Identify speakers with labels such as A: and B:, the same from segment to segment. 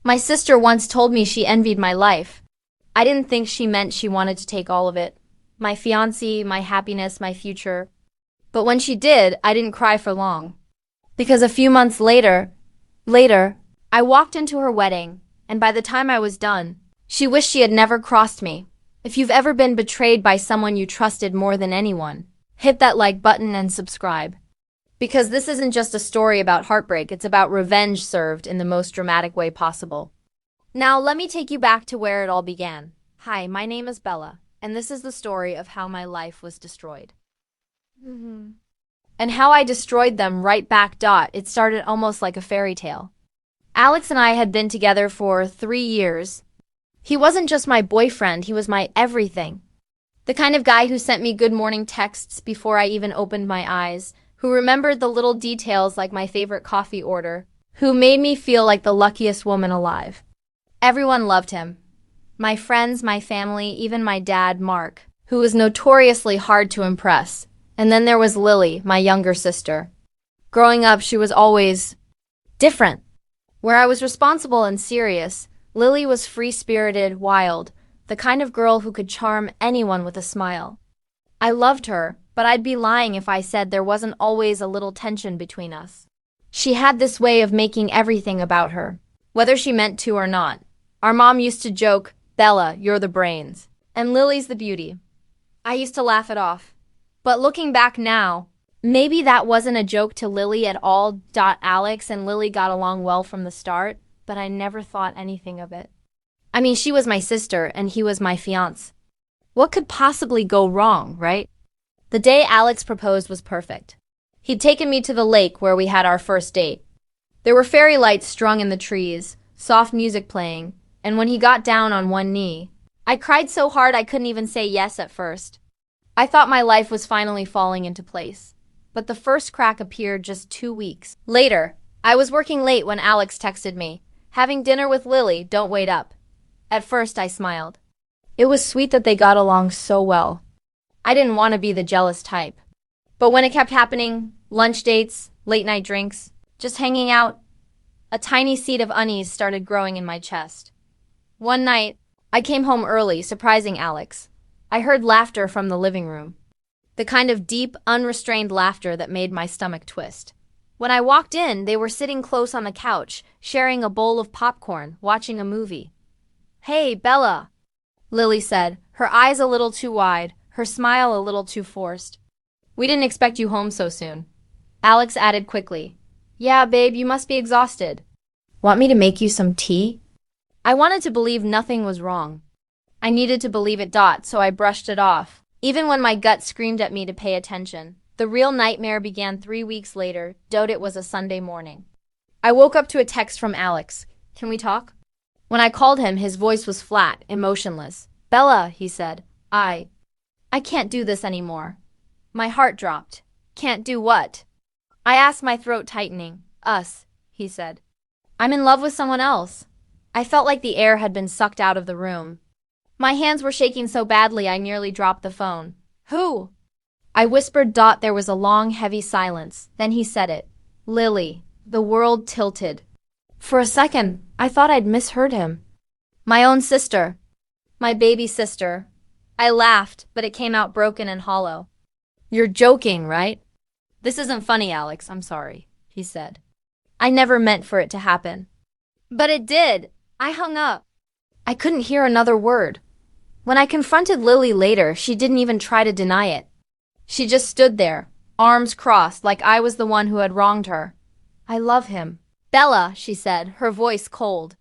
A: My sister once told me she envied my life. I didn't think she meant she wanted to take all of it. My fiancé, my happiness, my future. But when she did, I didn't cry for long. Because a few months later, I walked into her wedding, and by the time I was done, she wished she had never crossed me. If you've ever been betrayed by someone you trusted more than anyone, hit that like button and subscribe. Because this isn't just a story about heartbreak, it's about revenge served in the most dramatic way possible. Now, let me take you back to where it all began. Hi, my name is Bella, and this is the story of how my life was destroyed. And how I destroyed them right back. It started almost like a fairy tale. Alex and I had been together for 3 years. He wasn't just my boyfriend, he was my everything. The kind of guy who sent me good morning texts before I even opened my eyes, who remembered the little details like my favorite coffee order, who made me feel like the luckiest woman alive. Everyone loved him. My friends, my family, even my dad, Mark, who was notoriously hard to impress. And then there was Lily, my younger sister. Growing up, she was always different. Where I was responsible and serious, Lily was free-spirited, wild, the kind of girl who could charm anyone with a smile. I loved her, but I'd be lying if I said there wasn't always a little tension between us. She had this way of making everything about her, whether she meant to or not. Our mom used to joke, "Bella, you're the brains, and Lily's the beauty." I used to laugh it off. But looking back now, maybe that wasn't a joke to Lily at all. Alex and Lily got along well from the start, but I never thought anything of it. I mean, she was my sister and he was my fiancé. What could possibly go wrong, right? The day Alex proposed was perfect. He'd taken me to the lake where we had our first date. There were fairy lights strung in the trees, soft music playing, and when he got down on one knee, I cried so hard I couldn't even say yes at first. I thought my life was finally falling into place. But the first crack appeared just 2 weeks later. I was working late when Alex texted me, "Having dinner with Lily, don't wait up." At first I smiled. It was sweet that they got along so well. I didn't want to be the jealous type. But when it kept happening, lunch dates, late night drinks, just hanging out, a tiny seed of unease started growing in my chest. One night, I came home early, surprising Alex. I heard laughter from the living room. The kind of deep, unrestrained laughter that made my stomach twist. When I walked in, they were sitting close on the couch, sharing a bowl of popcorn, watching a movie. "Hey, Bella," Lily said, her eyes a little too wide, her smile a little too forced. "We didn't expect you home so soon." Alex added quickly, "Yeah, babe, you must be exhausted. Want me to make you some tea?" I wanted to believe nothing was wrong. I needed to believe it. So I brushed it off. Even when my gut screamed at me to pay attention. The real nightmare began 3 weeks later. It was a Sunday morning. I woke up to a text from Alex. "Can we talk?" When I called him, his voice was flat, emotionless. "Bella," he said, I can't do this anymore." My heart dropped. "Can't do what?" I asked, my throat tightening. "Us," he said. "I'm in love with someone else." I felt like the air had been sucked out of the room. My hands were shaking so badly I nearly dropped the phone. "Who?" I whispered. There was a long, heavy silence. Then he said it. "Lily." The world tilted. For a second, I thought I'd misheard him. "My own sister. My baby sister." I laughed, but it came out broken and hollow. "You're joking, right?" "This isn't funny, Alex. I'm sorry," he said. I never meant for it to happen. But it did. I hung up. I couldn't hear another word. When I confronted Lily later, she didn't even try to deny it. She just stood there, arms crossed, like I was the one who had wronged her. "I love him." "Bella," she said, her voice cold.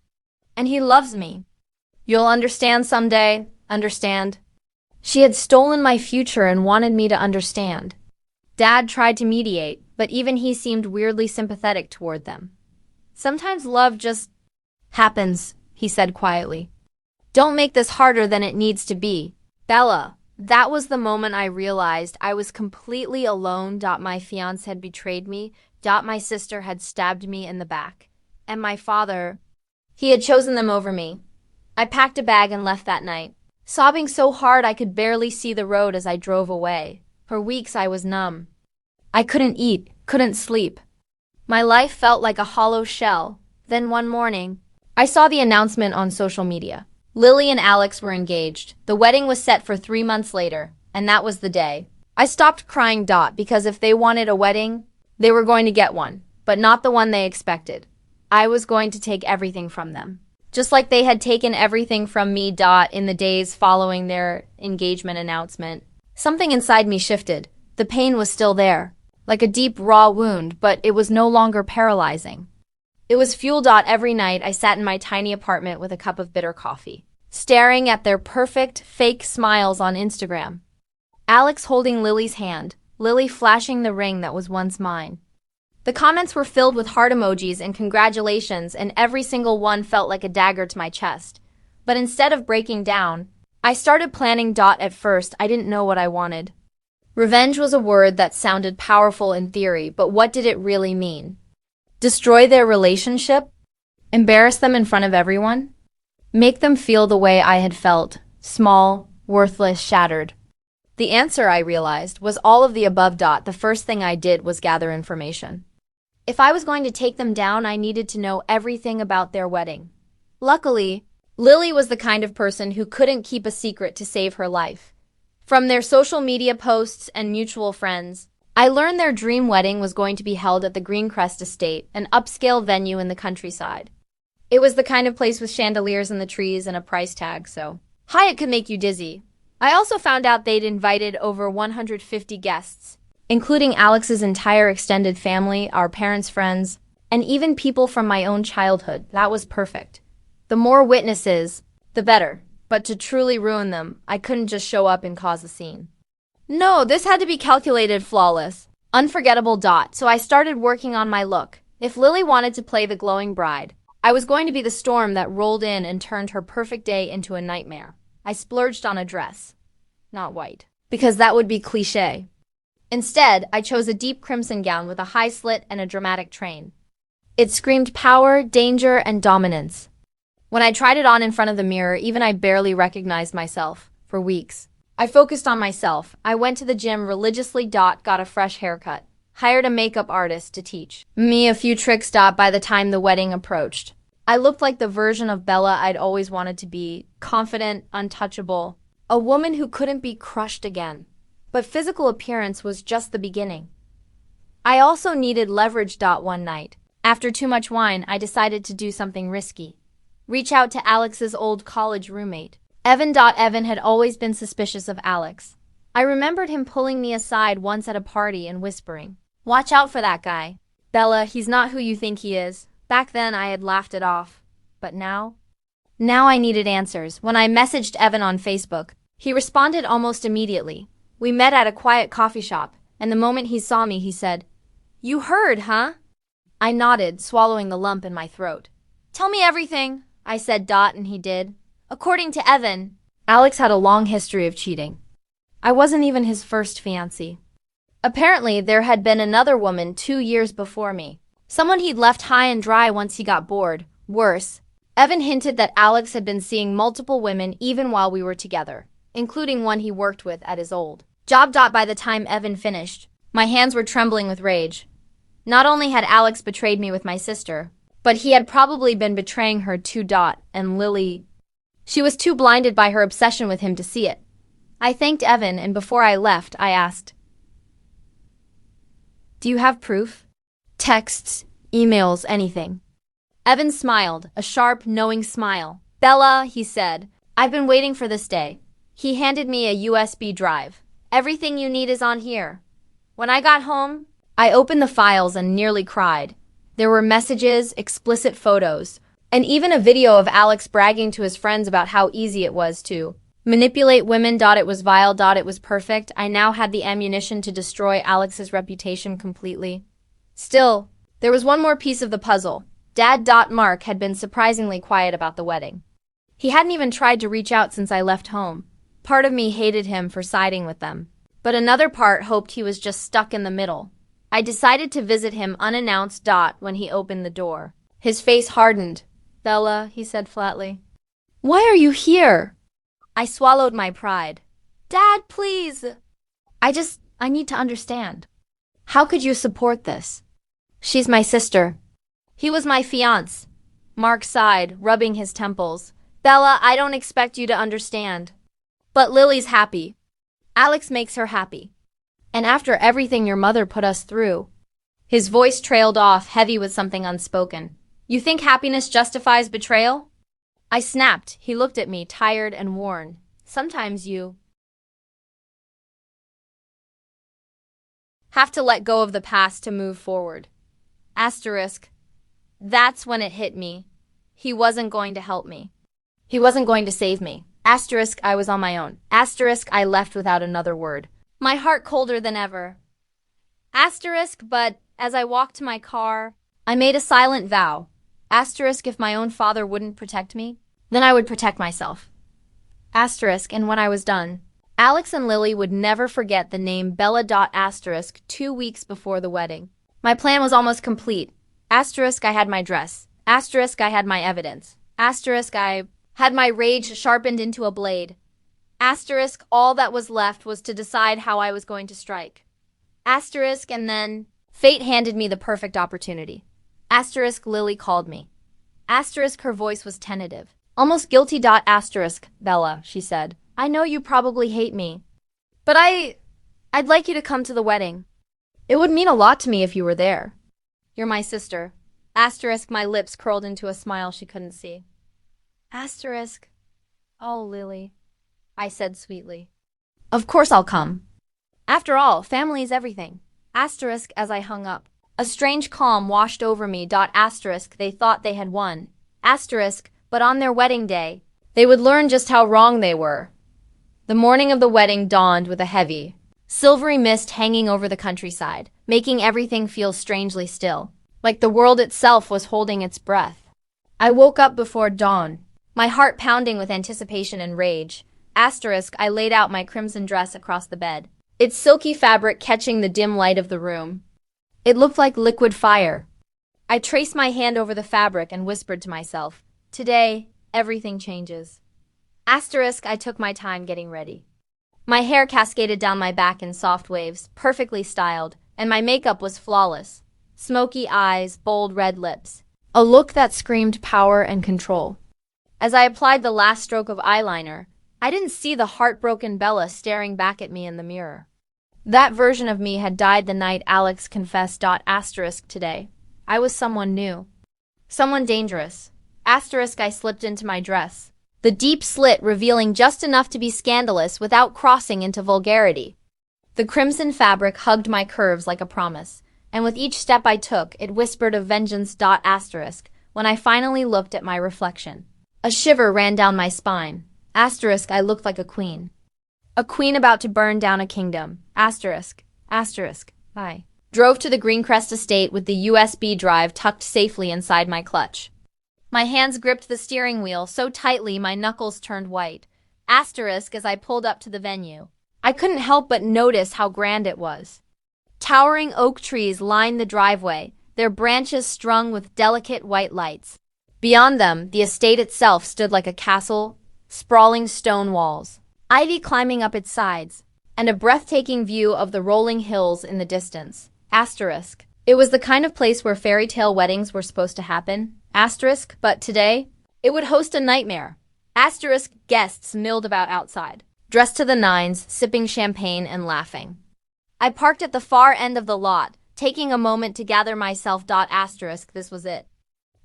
A: "And he loves me. You'll understand someday, understand." She had stolen my future and wanted me to understand. Dad tried to mediate, but even he seemed weirdly sympathetic toward them. "Sometimes love just happens," he said quietly. "Don't make this harder than it needs to be." "Bella." That was the moment I realized I was completely alone. My fiancé had betrayed me. My sister had stabbed me in the back. And my father, he had chosen them over me. I packed a bag and left that night, sobbing so hard I could barely see the road as I drove away. For weeks I was numb. I couldn't eat, couldn't sleep. My life felt like a hollow shell. Then one morning, I saw the announcement on social media. Lily and Alex were engaged. The wedding was set for 3 months later, and that was the day. I stopped crying. Because if they wanted a wedding, they were going to get one, but not the one they expected. I was going to take everything from them. Just like they had taken everything from me. In the days following their engagement announcement, something inside me shifted. The pain was still there, like a deep, raw wound, but it was no longer paralyzing. It was fuel. Every night I sat in my tiny apartment with a cup of bitter coffee, staring at their perfect, fake smiles on Instagram. Alex holding Lily's hand, Lily flashing the ring that was once mine. The comments were filled with heart emojis and congratulations, and every single one felt like a dagger to my chest. But instead of breaking down, I started planning. At first, I didn't know what I wanted. Revenge was a word that sounded powerful in theory, but what did it really mean? Destroy their relationship? Embarrass them in front of everyone? Make them feel the way I had felt, small, worthless, shattered. The answer, I realized, was all of the above. The first thing I did was gather information. If I was going to take them down, I needed to know everything about their wedding. Luckily, Lily was the kind of person who couldn't keep a secret to save her life. From their social media posts and mutual friends, I learned their dream wedding was going to be held at the Greencrest Estate, an upscale venue in the countryside. It was the kind of place with chandeliers in the trees and a price tag, so high it could make you dizzy. I also found out they'd invited over 150 guests, including Alex's entire extended family, our parents' friends, and even people from my own childhood. That was perfect. The more witnesses, the better. But to truly ruin them, I couldn't just show up and cause a scene. No, this had to be calculated, flawless, unforgettable. So I started working on my look. If Lily wanted to play the glowing bride, I was going to be the storm that rolled in and turned her perfect day into a nightmare. I splurged on a dress. Not white, because that would be cliché. Instead, I chose a deep crimson gown with a high slit and a dramatic train. It screamed power, danger, and dominance. When I tried it on in front of the mirror, even I barely recognized myself. For weeks, I focused on myself. I went to the gym religiously. Got a fresh haircut. Hired a makeup artist to teach me a few tricks. By the time the wedding approached, I looked like the version of Bella I'd always wanted to be. Confident, untouchable. A woman who couldn't be crushed again. But physical appearance was just the beginning. I also needed leverage. One night, after too much wine, I decided to do something risky. Reach out to Alex's old college roommate, Evan. Evan had always been suspicious of Alex. I remembered him pulling me aside once at a party and whispering, "Watch out for that guy. Bella, he's not who you think he is." Back then, I had laughed it off. But now I needed answers. When I messaged Evan on Facebook, he responded almost immediately. We met at a quiet coffee shop, and the moment he saw me, he said, "You heard, huh?" I nodded, swallowing the lump in my throat. "Tell me everything," I said. And he did. According to Evan, Alex had a long history of cheating. I wasn't even his first fiancé. Apparently, there had been another woman 2 years before me. Someone he'd left high and dry once he got bored. Worse, Evan hinted that Alex had been seeing multiple women even while we were together, including one he worked with at his old job. By the time Evan finished, my hands were trembling with rage. Not only had Alex betrayed me with my sister, but he had probably been betraying her too. And Lily, she was too blinded by her obsession with him to see it. I thanked Evan, and before I left, I asked, "Do you have proof? Texts, emails, anything?" Evan smiled, a sharp, knowing smile. "Bella," he said, "I've been waiting for this day." He handed me a USB drive. "Everything you need is on here." When I got home, I opened the files and nearly cried. There were messages, explicit photos, and even a video of Alex bragging to his friends about how easy it was to manipulate women. It was vile. It was perfect. I now had the ammunition to destroy Alex's reputation completely. Still, there was one more piece of the puzzle. Dad. Mark had been surprisingly quiet about the wedding. He hadn't even tried to reach out since I left home. Part of me hated him for siding with them, but another part hoped he was just stuck in the middle. I decided to visit him unannounced. When he opened the door, his face hardened. "Bella," he said flatly, "why are you here?" I swallowed my pride. "Dad, please." I need to understand. How could you support this? She's my sister. He was my fiancé. Mark sighed, rubbing his temples. Bella, I don't expect you to understand. But Lily's happy. Alex makes her happy. And after everything your mother put us through. His voice trailed off, heavy with something unspoken. You think happiness justifies betrayal? I snapped. He looked at me, tired and worn. Sometimes you have to let go of the past to move forward. Asterisk. That's when it hit me. He wasn't going to help me. He wasn't going to save me. Asterisk, I was on my own. Asterisk, I left without another word. My heart colder than ever. Asterisk, but as I walked to my car, I made a silent vow. Asterisk, if my own father wouldn't protect me, then I would protect myself. Asterisk, and when I was done, Alex and Lily would never forget the name Bella. Asterisk 2 weeks before the wedding. My plan was almost complete. Asterisk, I had my dress. Asterisk, I had my evidence. Asterisk, I had my rage sharpened into a blade. Asterisk, all that was left was to decide how I was going to strike. Asterisk, and then fate handed me the perfect opportunity. Asterisk, Lily called me. Asterisk, her voice was tentative. Almost guilty. Asterisk, Bella, she said. I know you probably hate me, but I'd like you to come to the wedding. It would mean a lot to me if you were there. You're my sister. Asterisk, my lips curled into a smile she couldn't see. Asterisk, oh, Lily, I said sweetly. Of course I'll come. After all, family is everything. Asterisk, as I hung up. A strange calm washed over me. Asterisk, they thought they had won. Asterisk, but on their wedding day, they would learn just how wrong they were. The morning of the wedding dawned with a heavy, silvery mist hanging over the countryside, making everything feel strangely still, like the world itself was holding its breath. I woke up before dawn, my heart pounding with anticipation and rage. Asterisk, I laid out my crimson dress across the bed, its silky fabric catching the dim light of the room. It looked like liquid fire. I traced my hand over the fabric and whispered to myself, today, everything changes. Asterisk, I took my time getting ready. My hair cascaded down my back in soft waves, perfectly styled, and my makeup was flawless. Smoky eyes, bold red lips. A look that screamed power and control. As I applied the last stroke of eyeliner, I didn't see the heartbroken Bella staring back at me in the mirror. That version of me had died the night Alex confessed. Asterisk, today, I was someone new. Someone dangerous. Asterisk, I slipped into my dress. The deep slit revealing just enough to be scandalous without crossing into vulgarity. The crimson fabric hugged my curves like a promise, and with each step I took, it whispered of vengeance. Asterisk, when I finally looked at my reflection. A shiver ran down my spine. Asterisk, I looked like a queen. A queen about to burn down a kingdom. Asterisk, I drove to the Greencrest estate with the USB drive tucked safely inside my clutch. My hands gripped the steering wheel so tightly my knuckles turned white. Asterisk, as I pulled up to the venue. I couldn't help but notice how grand it was. Towering oak trees lined the driveway, their branches strung with delicate white lights. Beyond them, the estate itself stood like a castle, sprawling stone walls, ivy climbing up its sides, and a breathtaking view of the rolling hills in the distance. Asterisk. It was the kind of place where fairy tale weddings were supposed to happen. Asterisk, but today, it would host a nightmare. Asterisk, guests milled about outside, dressed to the nines, sipping champagne and laughing. I parked at the far end of the lot, taking a moment to gather myself. Asterisk, this was it.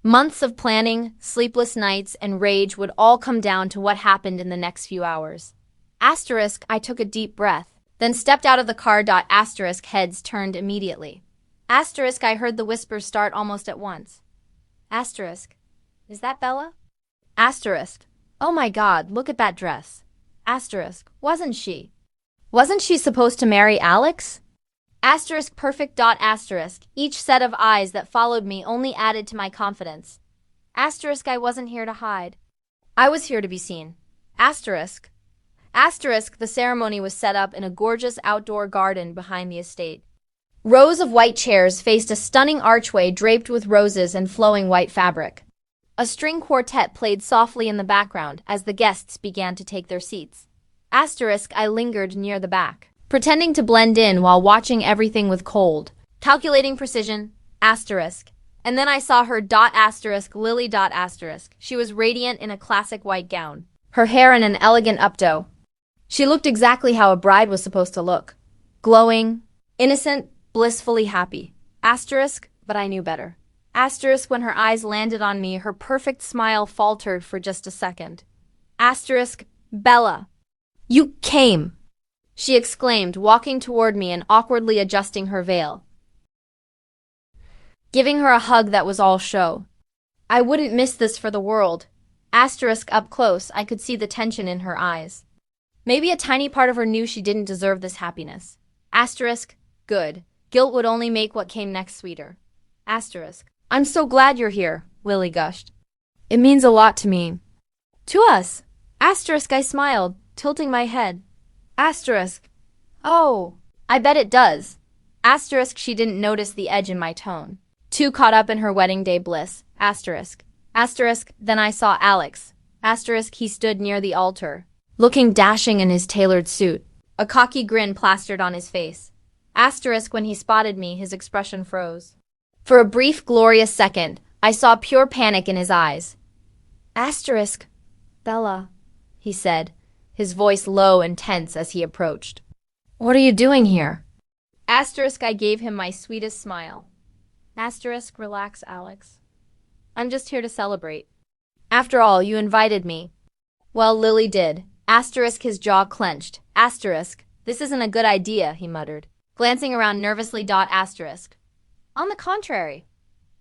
A: Months of planning, sleepless nights, and rage would all come down to what happened in the next few hours. Asterisk, I took a deep breath, then stepped out of the car. Asterisk, heads turned immediately. Asterisk, I heard the whispers start almost at once. Asterisk, is that Bella? Asterisk, oh my God, look at that dress. Asterisk, wasn't she supposed to marry Alex? Asterisk, perfect. Asterisk, each set of eyes that followed me only added to my confidence. Asterisk, I wasn't here to hide. I was here to be seen. Asterisk, the ceremony was set up in a gorgeous outdoor garden behind the estate. Rows of white chairs faced a stunning archway draped with roses and flowing white fabric. A string quartet played softly in the background as the guests began to take their seats. Asterisk, I lingered near the back, pretending to blend in while watching everything with cold, calculating precision. Asterisk, And then I saw her dot asterisk Lily dot asterisk. She was radiant in a classic white gown, her hair in an elegant updo. She looked exactly how a bride was supposed to look. Glowing, innocent, blissfully happy. Asterisk, but I knew better. Asterisk, when her eyes landed on me, her perfect smile faltered for just a second. Asterisk, Bella. You came, she exclaimed, walking toward me and awkwardly adjusting her veil, giving her a hug that was all show. I wouldn't miss this for the world. Asterisk, up close, I could see the tension in her eyes. Maybe a tiny part of her knew she didn't deserve this happiness. Asterisk, good. Guilt would only make what came next sweeter. Asterisk, I'm so glad you're here, Lily gushed. It means a lot to me. To us. Asterisk, I smiled, tilting my head. Asterisk, oh, I bet it does. Asterisk, she didn't notice the edge in my tone. Too caught up in her wedding day bliss. Asterisk. Asterisk, then I saw Alex. Asterisk, he stood near the altar, looking dashing in his tailored suit, a cocky grin plastered on his face. Asterisk, when he spotted me, his expression froze. For a brief, glorious second, I saw pure panic in his eyes. Asterisk, Bella, he said, his voice low and tense as he approached. What are you doing here? Asterisk, I gave him my sweetest smile. Asterisk, relax, Alex. I'm just here to celebrate. After all, you invited me. Well, Lily did. Asterisk, his jaw clenched. Asterisk, this isn't a good idea, he muttered, glancing around nervously. Asterisk. On the contrary,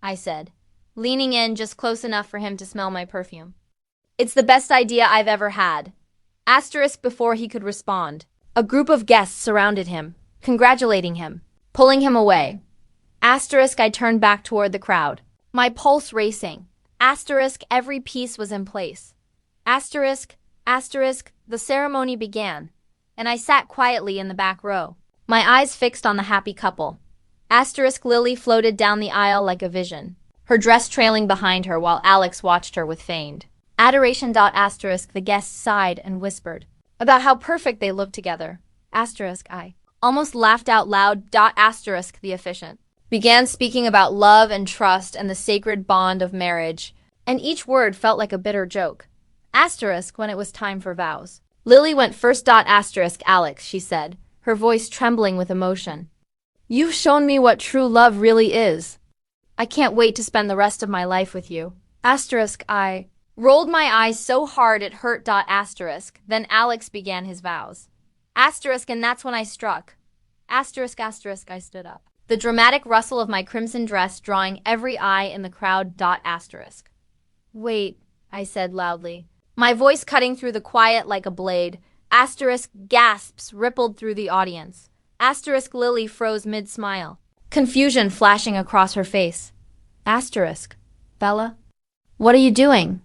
A: I said, leaning in just close enough for him to smell my perfume. It's the best idea I've ever had. Asterisk, before he could respond, a group of guests surrounded him, congratulating him, pulling him away. Asterisk, I turned back toward the crowd, my pulse racing. Asterisk, every piece was in place. Asterisk, asterisk, the ceremony began, and I sat quietly in the back row, my eyes fixed on the happy couple. Asterisk, Lily floated down the aisle like a vision, her dress trailing behind her while Alex watched her with feigned adoration. Asterisk, the guests sighed and whispered about how perfect they looked together. Asterisk, I almost laughed out loud. Asterisk, the officiant began speaking about love and trust and the sacred bond of marriage, and each word felt like a bitter joke. Asterisk, when it was time for vows, Lily went first. Asterisk, Alex, she said, her voice trembling with emotion. You've shown me what true love really is. I can't wait to spend the rest of my life with you. Asterisk, I rolled my eyes so hard it hurt. Asterisk, then Alex began his vows. Asterisk, and that's when I struck. Asterisk, asterisk, I stood up, the dramatic rustle of my crimson dress drawing every eye in the crowd. Asterisk. Wait, I said loudly, my voice cutting through the quiet like a blade. Asterisk, gasps rippled through the audience. Asterisk, Lily froze mid-smile, confusion flashing across her face. Asterisk, Bella? What are you doing?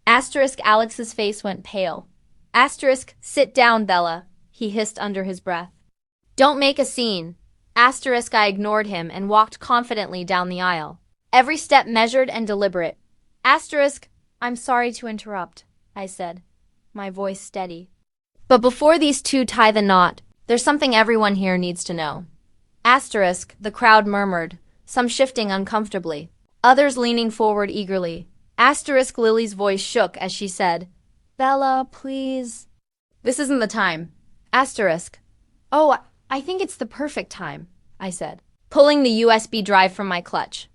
A: Asterisk, Alex's face went pale. Asterisk, sit down, Bella, he hissed under his breath. Don't make a scene. Asterisk, I ignored him and walked confidently down the aisle, every step measured and deliberate. Asterisk, I'm sorry to interrupt, I said, my voice steady. But before these two tie the knot, there's something everyone here needs to know. Asterisk, the crowd murmured, some shifting uncomfortably, others leaning forward eagerly. Asterisk, Lily's voice shook as she said, Bella, please. This isn't the time. Asterisk. Oh, I think it's the perfect time, I said, pulling the USB drive from my clutch.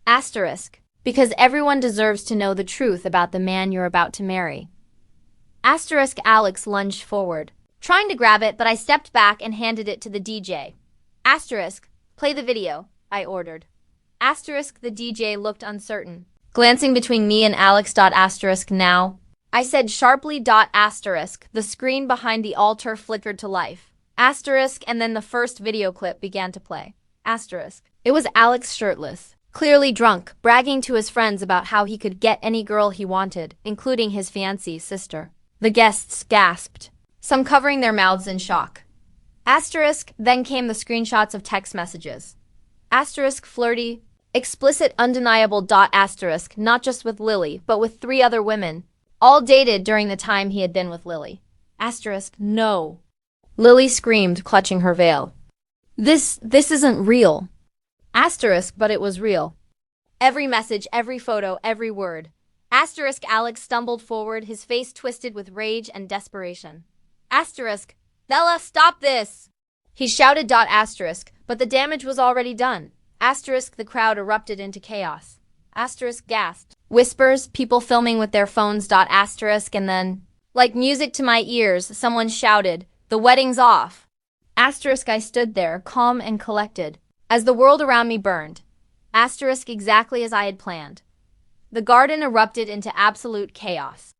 A: Asterisk, because everyone deserves to know the truth about the man you're about to marry. Asterisk, Alex lunged forward, trying to grab it, but I stepped back and handed it to the DJ. Asterisk, play the video, I ordered. Asterisk, the DJ looked uncertain, glancing between me and Alex. Asterisk, now, I said sharply. Asterisk, the screen behind the altar flickered to life. Asterisk, and then the first video clip began to play. Asterisk. It was Alex shirtless, clearly drunk, bragging to his friends about how he could get any girl he wanted, including his fiancée's sister. The guests gasped, some covering their mouths in shock. Asterisk, then came the screenshots of text messages. Asterisk, flirty, explicit, undeniable. Asterisk, not just with Lily, but with 3 other women, all dated during the time he had been with Lily. Asterisk, no. Lily screamed, clutching her veil. This isn't real. Asterisk, but it was real. Every message, every photo, every word. Asterisk Alex stumbled forward, his face twisted with rage and desperation. Asterisk, Bella, stop this! He shouted. Asterisk, but the damage was already done. Asterisk, the crowd erupted into chaos. Asterisk gasped. Whispers, people filming with their phones. Asterisk, and then, like music to my ears, someone shouted, "The wedding's off!" Asterisk, I stood there, calm and collected, as the world around me burned. Asterisk, exactly as I had planned. The garden erupted into absolute chaos.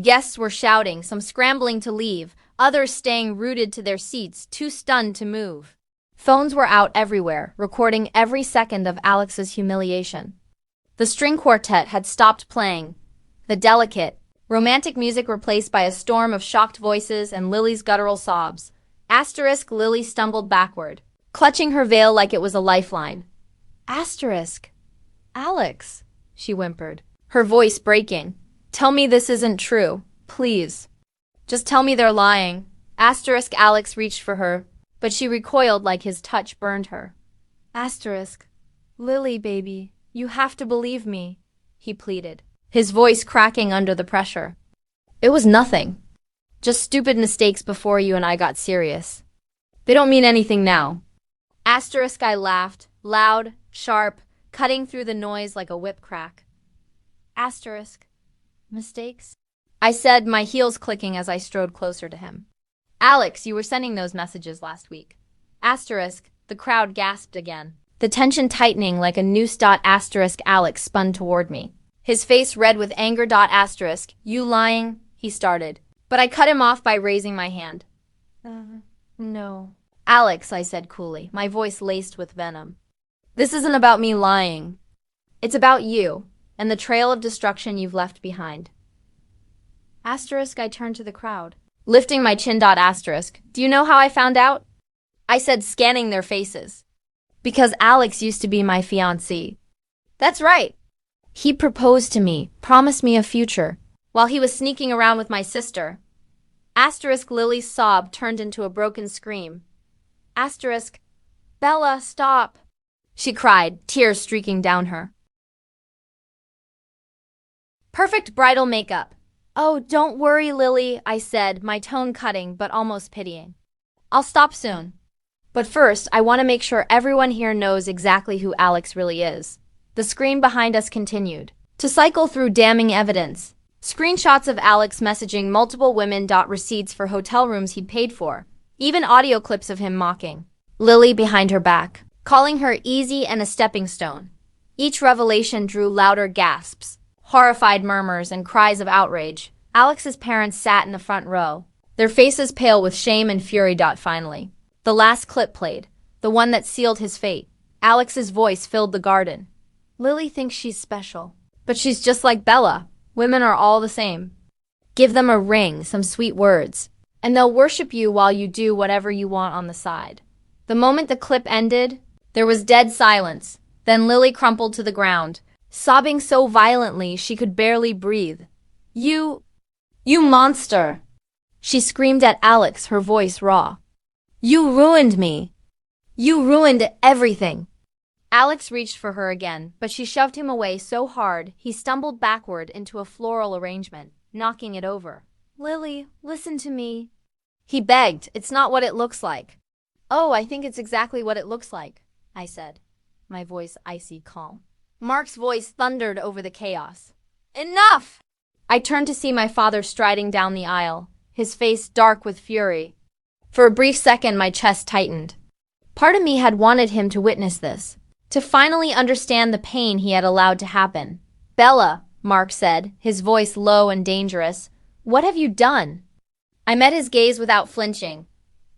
A: Guests were shouting, some scrambling to leave, others staying rooted to their seats, too stunned to move. Phones were out everywhere, recording every second of Alex's humiliation. The string quartet had stopped playing. The delicate, romantic music replaced by a storm of shocked voices and Lily's guttural sobs. Asterisk, Lily stumbled backward, clutching her veil like it was a lifeline. Asterisk, Alex, she whimpered, her voice breaking. Tell me this isn't true, please. Just tell me they're lying. Asterisk, Alex reached for her, but she recoiled like his touch burned her. Asterisk, Lily, baby, you have to believe me, he pleaded, his voice cracking under the pressure. It was nothing. Just stupid mistakes before you and I got serious. They don't mean anything now. Asterisk, I laughed, loud, sharp, cutting through the noise like a whip crack. Asterisk, mistakes? I said, my heels clicking as I strode closer to him. Alex, you were sending those messages last week. Asterisk, the crowd gasped again, the tension tightening like a noose. Asterisk, Alex spun toward me, his face red with anger. Asterisk, you lying, he started, but I cut him off by raising my hand. No. Alex, I said coolly, my voice laced with venom. This isn't about me lying. It's about you and the trail of destruction you've left behind. Asterisk, I turned to the crowd, lifting my chin. Asterisk, do you know how I found out? I said, scanning their faces. Because Alex used to be my fiancé. That's right. He proposed to me, promised me a future, while he was sneaking around with my sister. Asterisk, Lily's sob turned into a broken scream. Asterisk, Bella, stop, she cried, tears streaking down her. Perfect bridal makeup. Oh, don't worry, Lily, I said, my tone cutting but almost pitying. I'll stop soon. But first, I want to make sure everyone here knows exactly who Alex really is. The screen behind us continued to cycle through damning evidence. Screenshots of Alex messaging multiple women. Receipts for hotel rooms he'd paid for. Even audio clips of him mocking Lily behind her back, calling her easy and a stepping stone. Each revelation drew louder gasps, horrified murmurs, and cries of outrage. Alex's parents sat in the front row, their faces pale with shame and fury. Finally, the last clip played, the one that sealed his fate. Alex's voice filled the garden. Lily thinks she's special, but she's just like Bella. Women are all the same. Give them a ring, some sweet words, and they'll worship you while you do whatever you want on the side. The moment the clip ended, there was dead silence. Then Lily crumpled to the ground, sobbing so violently she could barely breathe. You monster! She screamed at Alex, her voice raw. You ruined me! You ruined everything! Alex reached for her again, but she shoved him away so hard he stumbled backward into a floral arrangement, knocking it over. Lily, listen to me. He begged. It's not what it looks like. Oh, I think it's exactly what it looks like, I said, my voice icy calm. Mark's voice thundered over the chaos. Enough! I turned to see my father striding down the aisle, his face dark with fury. For a brief second, my chest tightened. Part of me had wanted him to witness this, to finally understand the pain he had allowed to happen. Bella, Mark said, his voice low and dangerous, what have you done? I met his gaze without flinching.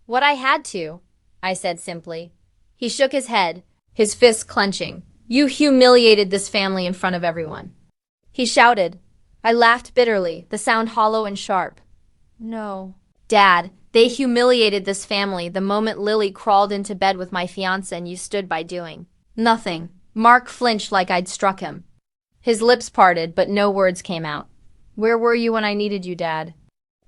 A: What I had to, I said simply. He shook his head, his fists clenching. You humiliated this family in front of everyone. He shouted. I laughed bitterly, the sound hollow and sharp. No. Dad, they humiliated this family the moment Lily crawled into bed with my fiancé and you stood by doing nothing. Mark flinched like I'd struck him. His lips parted, but no words came out. Where were you when I needed you, Dad?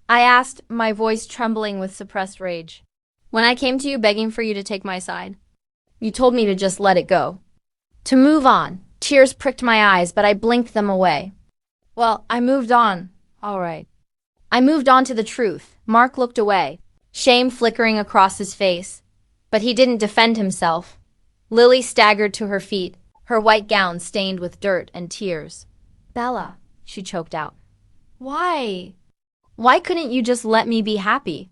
A: I asked, my voice trembling with suppressed rage. When I came to you begging for you to take my side, you told me to just let it go. To move on, Tears pricked my eyes, but I blinked them away. Well, I moved on. All right. I moved on to the truth. Mark looked away, shame flickering across his face. But he didn't defend himself. Lily staggered to her feet, her white gown stained with dirt and tears. Bella, she choked out. Why? Why couldn't you just let me be happy?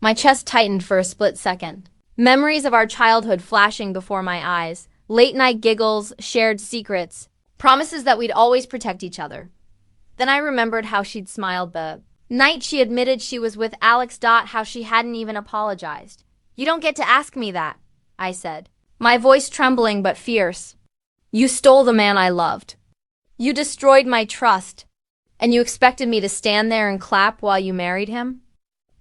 A: My chest tightened for a split second. Memories of our childhood flashing before my eyes. Late-night giggles, shared secrets, promises that we'd always protect each other. Then I remembered how she'd smiled the night she admitted she was with Alex. How she hadn't even apologized. You don't get to ask me that, I said, my voice trembling but fierce. You stole the man I loved. You destroyed my trust. And you expected me to stand there and clap while you married him?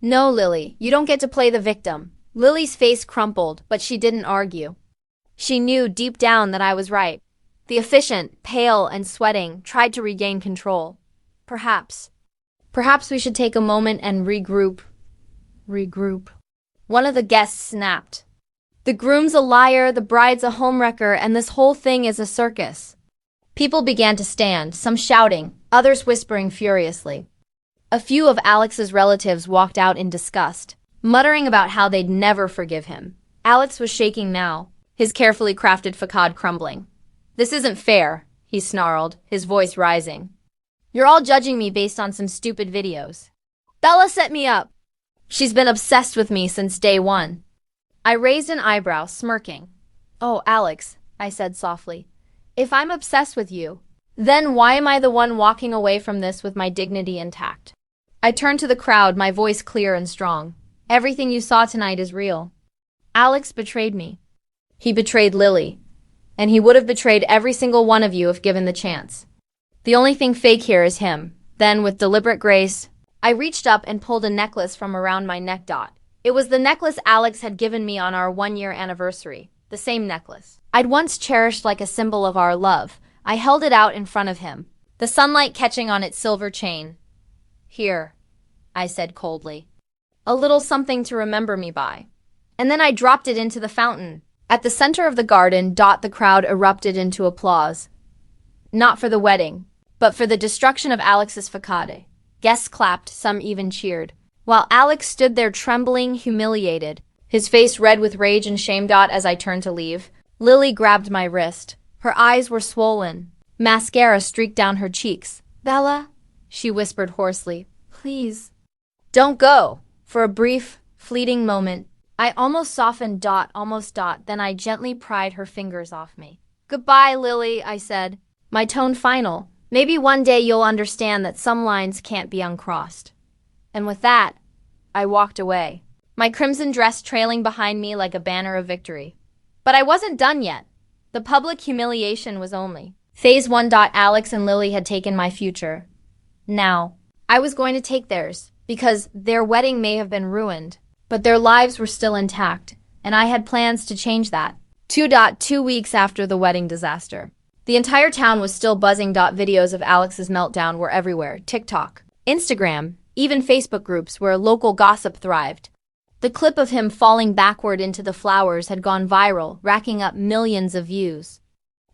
A: No, Lily, you don't get to play the victim. Lily's face crumpled, but she didn't argue. She knew deep down that I was right. The efficient, pale and sweating, tried to regain control. Perhaps we should take a moment and regroup. One of the guests snapped. The groom's a liar, the bride's a homewrecker, and this whole thing is a circus. People began to stand, some shouting, others whispering furiously. A few of Alex's relatives walked out in disgust, muttering about how they'd never forgive him. Alex was shaking now, his carefully crafted facade crumbling. This isn't fair, he snarled, his voice rising. You're all judging me based on some stupid videos. Bella set me up. She's been obsessed with me since day one. I raised an eyebrow, smirking. Oh, Alex, I said softly. If I'm obsessed with you, then why am I the one walking away from this with my dignity intact? I turned to the crowd, my voice clear and strong. Everything you saw tonight is real. Alex betrayed me. He betrayed Lily. And he would have betrayed every single one of you if given the chance. The only thing fake here is him. Then, with deliberate grace, I reached up and pulled a necklace from around my neck. It was the necklace Alex had given me on our 1-year anniversary. The same necklace I'd once cherished like a symbol of our love. I held it out in front of him, the sunlight catching on its silver chain. Here, I said coldly. A little something to remember me by. And then I dropped it into the fountain. At the center of the garden, the crowd erupted into applause. Not for the wedding, but for the destruction of Alex's facade. Guests clapped, some even cheered. While Alex stood there trembling, humiliated, his face red with rage and shame. As I turned to leave, Lily grabbed my wrist. Her eyes were swollen. Mascara streaked down her cheeks. Bella, she whispered hoarsely, please. Don't go. For a brief, fleeting moment, I almost softened. Then I gently pried her fingers off me. Goodbye, Lily, I said, my tone final. Maybe one day you'll understand that some lines can't be uncrossed. And with that, I walked away, my crimson dress trailing behind me like a banner of victory. But I wasn't done yet. The public humiliation was only phase 1. Alex and Lily had taken my future. Now, I was going to take theirs, because their wedding may have been ruined, but their lives were still intact, and I had plans to change that. 2 weeks after the wedding disaster. The entire town was still buzzing. Videos of Alex's meltdown were everywhere. TikTok, Instagram, even Facebook groups where local gossip thrived. The clip of him falling backward into the flowers had gone viral, racking up millions of views.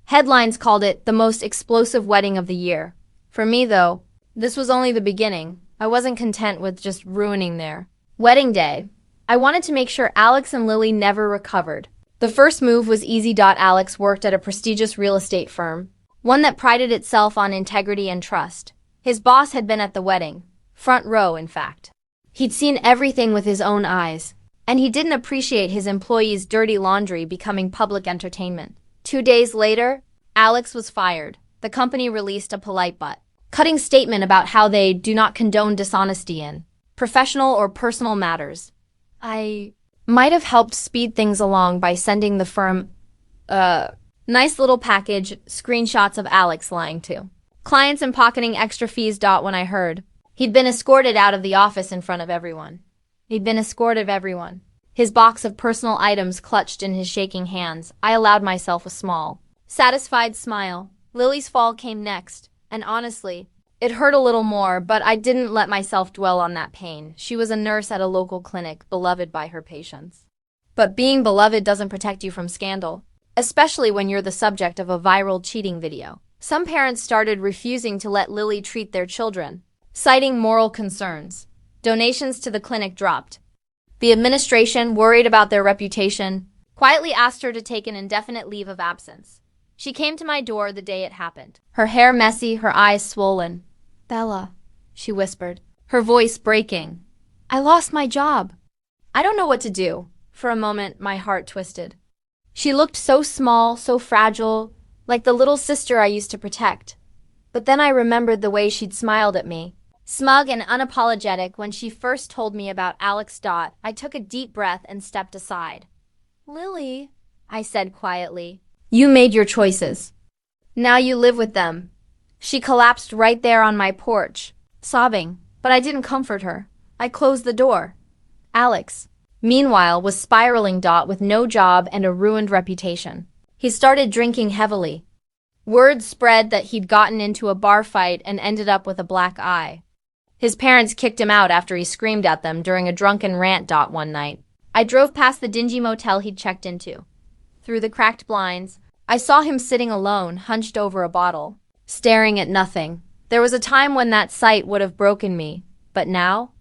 A: Headlines called it the most explosive wedding of the year. For me, though, this was only the beginning. I wasn't content with just ruining their wedding day. I wanted to make sure Alex and Lily never recovered. The first move was easy. Alex worked at a prestigious real estate firm, one that prided itself on integrity and trust. His boss had been at the wedding, front row, in fact. He'd seen everything with his own eyes, and he didn't appreciate his employees' dirty laundry becoming public entertainment. 2 days later, Alex was fired. The company released a polite but cutting statement about how they do not condone dishonesty in professional or personal matters. I might have helped speed things along by sending the firm nice little package, screenshots of Alex lying to clients and pocketing extra fees. When I heard he'd been escorted out of the office in front of everyone. His box of personal items clutched in his shaking hands, I allowed myself a small, satisfied smile. Lily's fall came next, and honestly, it hurt a little more, but I didn't let myself dwell on that pain. She was a nurse at a local clinic, beloved by her patients. But being beloved doesn't protect you from scandal, especially when you're the subject of a viral cheating video. Some parents started refusing to let Lily treat their children, citing moral concerns. Donations to the clinic dropped. The administration, worried about their reputation, quietly asked her to take an indefinite leave of absence. She came to my door the day it happened, her hair messy, her eyes swollen. "Bella," she whispered, her voice breaking. "I lost my job." I don't know what to do. For a moment, my heart twisted. She looked so small, so fragile, like the little sister I used to protect. But then I remembered the way she'd smiled at me, smug and unapologetic when she first told me about Alex. I took a deep breath and stepped aside. "Lily," I said quietly, "you made your choices. Now you live with them." She collapsed right there on my porch, sobbing, but I didn't comfort her. I closed the door. Alex, meanwhile, was spiraling. With no job and a ruined reputation. He started drinking heavily. Word spread that he'd gotten into a bar fight and ended up with a black eye. His parents kicked him out after he screamed at them during a drunken rant. One night, I drove past the dingy motel he'd checked into. Through the cracked blinds, I saw him sitting alone, hunched over a bottle, staring at nothing. There was a time when that sight would have broken me, but now?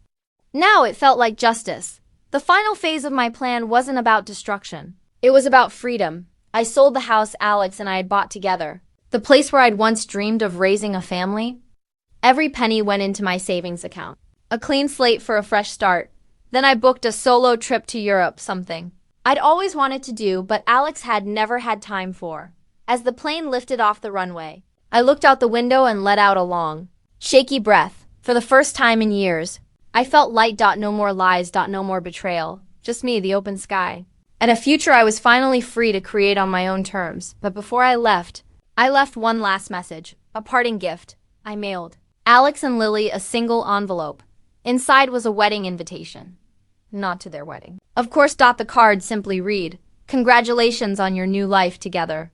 A: Now it felt like justice. The final phase of my plan wasn't about destruction. It was about freedom. I sold the house Alex and I had bought together, the place where I'd once dreamed of raising a family. Every penny went into my savings account. A clean slate for a fresh start. Then I booked a solo trip to Europe, something I'd always wanted to do, but Alex had never had time for. As the plane lifted off the runway, I looked out the window and let out a long, shaky breath. For the first time in years, I felt light. No more lies. No more betrayal. Just me, the open sky, and a future I was finally free to create on my own terms. But before I left one last message, a parting gift. I mailed Alex and Lily a single envelope. Inside was a wedding invitation. Not to their wedding, of course. The card simply read, "Congratulations on your new life together.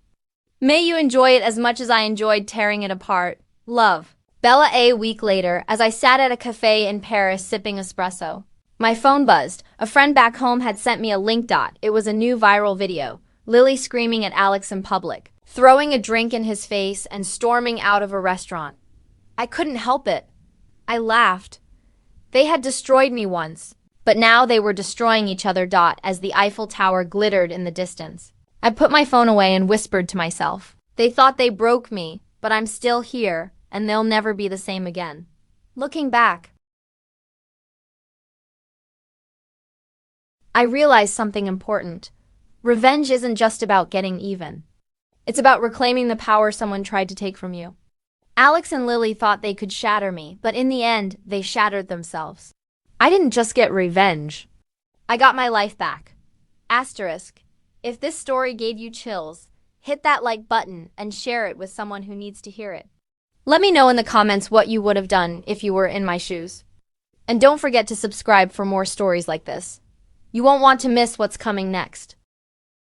A: May you enjoy it as much as I enjoyed tearing it apart. Love, Bella." A week later, as I sat at a cafe in Paris sipping espresso, my phone buzzed. A friend back home had sent me a link. It was a new viral video. Lily screaming at Alex in public, throwing a drink in his face, and storming out of a restaurant. I couldn't help it. I laughed. They had destroyed me once, but now they were destroying each other. As the Eiffel Tower glittered in the distance, I put my phone away and whispered to myself, "They thought they broke me, but I'm still here, and they'll never be the same again." Looking back, I realized something important. Revenge isn't just about getting even. It's about reclaiming the power someone tried to take from you. Alex and Lily thought they could shatter me, but in the end, they shattered themselves. I didn't just get revenge. I got my life back. Asterisk. If this story gave you chills, hit that like button and share it with someone who needs to hear it. Let me know in the comments what you would have done if you were in my shoes. And don't forget to subscribe for more stories like this. You won't want to miss what's coming next.